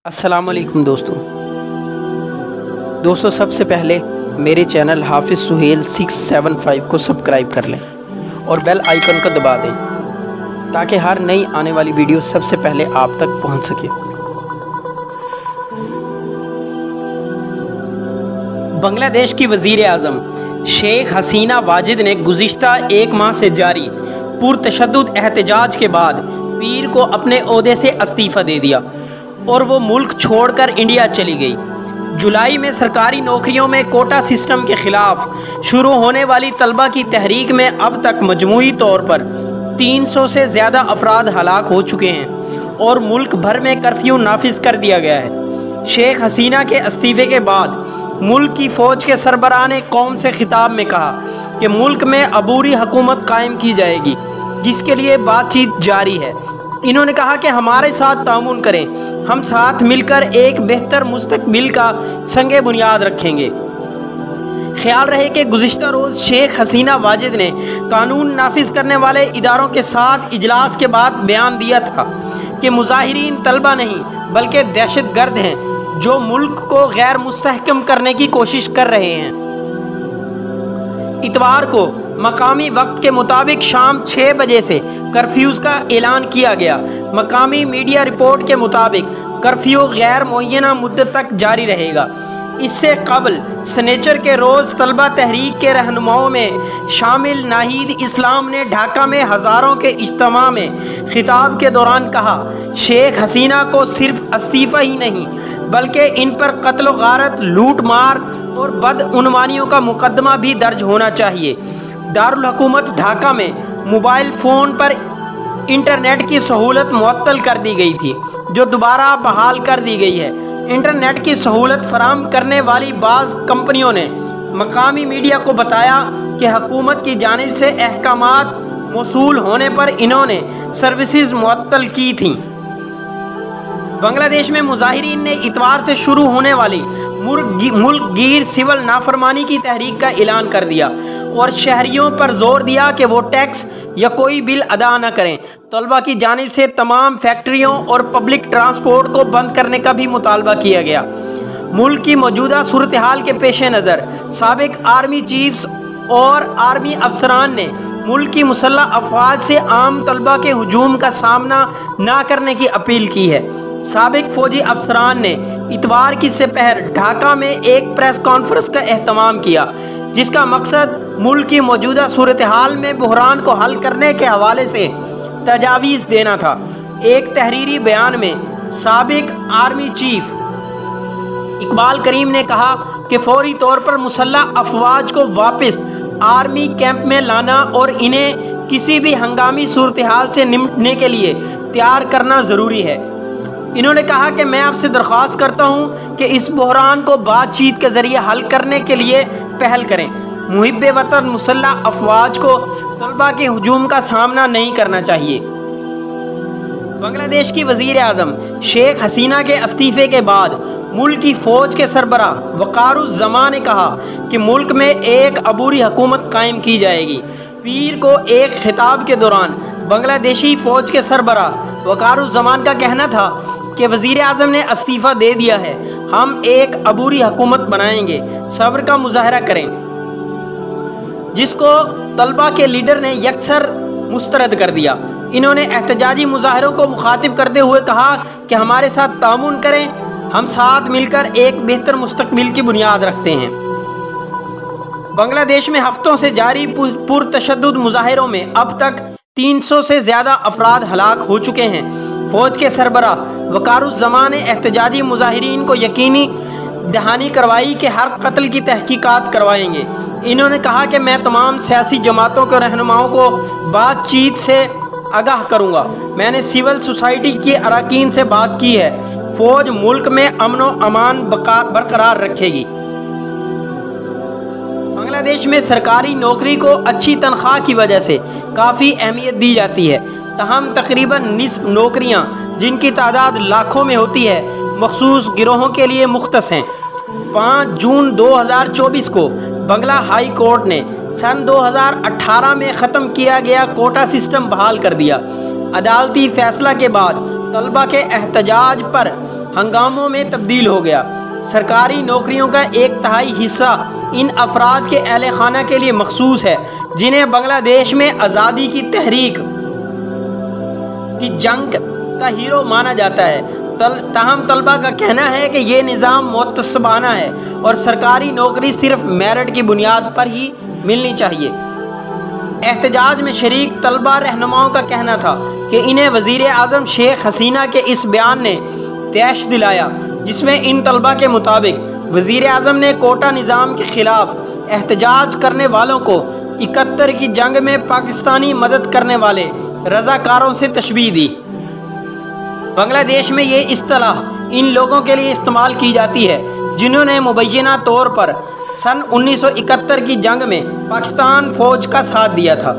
अस्सलाम वालेकुम दोस्तों सबसे पहले मेरे चैनल हाफिज़ सुहेल 675 को सब्सक्राइब कर लें और बेल आइकन को दबा दें ताकि हर नई आने वाली वीडियो सबसे पहले आप तक पहुंच सके। बांग्लादेश की वज़ीर आज़म शेख हसीना वाजिद ने गुज़िश्ता एक माह से जारी पुरतशद्दुद एहतजाज के बाद पीर को अपने ओहदे से इस्तीफ़ा दे दिया और वो मुल्क छोड़कर इंडिया चली गई। जुलाई में सरकारी नौकरियों में कोटा सिस्टम के ख़िलाफ़ शुरू होने वाली तलबा की तहरीक में अब तक मजमूई तौर पर 300 से ज़्यादा अफराद हलाक हो चुके हैं और मुल्क भर में कर्फ्यू नाफिज कर दिया गया है। शेख हसीना के इस्तीफ़े के बाद मुल्क की फ़ौज के सरबराह ने कौम से खिताब में कहा कि मुल्क में अबूरी हुकूमत कायम की जाएगी, जिसके लिए बातचीत जारी है। इन्होंने कहा कि हमारे साथ तामुन करें, हम साथ मिलकर एक बेहतर मुस्तकबिल का संगे बुनियाद रखेंगे। ख्याल रहे कि गुज़िश्ता रोज़ शेख हसीना वाजिद ने कानून नाफिज करने वाले इदारों के साथ इजलास के बाद बयान दिया था कि मुजाहिरीन तलबा नहीं बल्कि दहशतगर्द हैं जो मुल्क को गैर मुस्तहकम करने की कोशिश कर रहे हैं। इतवार को मकामी वक्त के मुताबिक शाम 6 बजे से कर्फ्यूज़ का ऐलान किया गया। मकामी मीडिया रिपोर्ट के मुताबिक कर्फ्यू गैर मुअय्यना मुद्दत तक जारी रहेगा। इससे कबल सनेचर के रोज़ तलबा तहरीक के रहनुमाओं में शामिल नाहिद इस्लाम ने ढाका में हज़ारों के इज्तिमा में खिताब के दौरान कहा, शेख हसीना को सिर्फ इस्तीफ़ा ही नहीं बल्कि इन पर कत्ल गारत, लूट मार और बदउनवानियों का मुकदमा भी दर्ज होना चाहिए। दारुल हुकूमत ढाका में मोबाइल फ़ोन पर इंटरनेट की सहूलत मुअत्तल कर दी गई थी, जो दोबारा बहाल कर दी गई है। इंटरनेट की सहूलत फराहम करने वाली बाज़ कंपनियों ने मकामी मीडिया को बताया कि हुकूमत की जानिब से अहकामात मौसूल होने पर इन्होंने सर्विसेज मुअत्तल की थीं। बांग्लादेश में मुजाहिरीन ने इतवार से शुरू होने वाली मुल्क गिर सिविल नाफरमानी की तहरीक का ऐलान कर दिया और शहरियों पर जोर दिया कि वो टैक्स या कोई बिल अदा न करें। तलबा की जानिब से तमाम फैक्ट्रियों और पब्लिक ट्रांसपोर्ट को बंद करने का भी मुतालबा किया गया। मुल्क की मौजूदा सूरत हाल के पेश नज़र साबिक आर्मी चीफ्स और आर्मी अफसरान ने मुल्क की मुसल्लह अफवाज से आम तलबा के हुजूम का सामना ना करने की अपील की है। साबिक फौजी अफसरान ने इतवार की दोपहर ढाका में एक प्रेस कॉन्फ्रेंस का एहतमाम किया, जिसका मकसद मुल्क की मौजूदा सूरत हाल में बहरान को हल करने के हवाले से तजावीज़ देना था। एक तहरीरी बयान में साबिक आर्मी चीफ इकबाल करीम ने कहा कि फौरी तौर पर मुसल्लह अफवाज को वापस आर्मी कैंप में लाना और इन्हें किसी भी हंगामी सूरत हाल से निपटने के लिए तैयार करना ज़रूरी है। इन्होंने कहा कि मैं आपसे दरख्वास्त करता हूं कि इस बहरान को बातचीत के ज़रिए हल करने के लिए पहल करें। मुहिब्बे वतन मुसल्लह अफवाज को तलबा के हुजूम का सामना नहीं करना चाहिए। बांग्लादेश की वज़ीर आज़म शेख हसीना के इस्तीफ़े के बाद मुल्क की फ़ौज के सरबराह वक़ारुज़्ज़मान ने कहा कि मुल्क में एक अबूरी हुकूमत कायम की जाएगी। पीर को एक खिताब के दौरान बांग्लादेशी फ़ौज के सरबराह वक़ारुज़्ज़मान का कहना था कि वज़ीर आज़म ने इस्तीफ़ा दे दिया है, हम एक अबूरी हुकूमत बनाएंगे, सब्र का मुज़ाहरा करें, जिसको तलबा के लीडर ने यकसर मुस्तरद कर दिया। इन्होंने एहतजाजी मुज़ाहरों को मुखातिब करते हुए कहा कि हमारे साथ तामुन करें, हम साथ मिलकर एक बेहतर मुस्तकबिल की बुनियाद रखते हैं। बांग्लादेश में हफ्तों से जारी पुरतशद्दुद मुज़ाहरों में अब तक 300 से ज़्यादा अफराद हलाक हो चुके हैं। फ़ौज के सरबराह वक़ारुज़्ज़मान ने एहतजाजी मुज़ाहिरीन को यकीनी दहानी करवाई कि हर कत्ल की तहकीकात करवाएंगे। इन्होंने कहा कि मैं तमाम सियासी जमातों के रहनुमाओं को बातचीत से आगाह करूँगा। मैंने सिविल सोसाइटी के अरकान से बात की है। फ़ौज मुल्क में अमन व अमान बरकरार रखेगी। बांग्लादेश में सरकारी नौकरी को अच्छी तनख्वाह की वजह से काफ़ी अहमियत दी जाती है, तहम तकरीबन निस्फ नौकरियां, जिनकी तादाद लाखों में होती है, मखसूस गिरोहों के लिए मुख्तस हैं। 5 जून 2024 को बंगला हाई कोर्ट ने सन 2018 में ख़त्म किया गया कोटा सिस्टम बहाल कर दिया। अदालती फ़ैसला के बाद तलबा के एहतजाज पर ہنگاموں میں تبدیل ہو گیا۔ سرکاری نوکریوں کا 1/3 حصہ ان افراد کے اہل خانہ کے لیے مخصوص ہے جنہیں بنگلہ دیش میں آزادی کی تحریک کی جنگ کا ہیرو مانا جاتا ہے۔ تاہم طلبہ کا کہنا ہے کہ یہ نظام متعصبانہ ہے اور سرکاری نوکری صرف میرٹ کی بنیاد پر ہی ملنی چاہیے۔ احتجاج میں شریک طلبہ رہنماؤں کا کہنا تھا کہ انہیں وزیر اعظم شیخ حسینہ کے اس بیان نے طیش دلایا جس میں ان طلبہ کے مطابق وزیر اعظم نے کوٹا نظام کے خلاف احتجاج کرنے والوں کو 71 کی جنگ میں پاکستانی مدد کرنے والے رضاکاروں سے تشبیہ دی۔ بنگلہ دیش میں یہ اصطلاح ان لوگوں کے لیے استعمال کی جاتی ہے جنہوں نے مبینہ طور پر سن 1971 کی جنگ میں پاکستان فوج کا ساتھ دیا تھا۔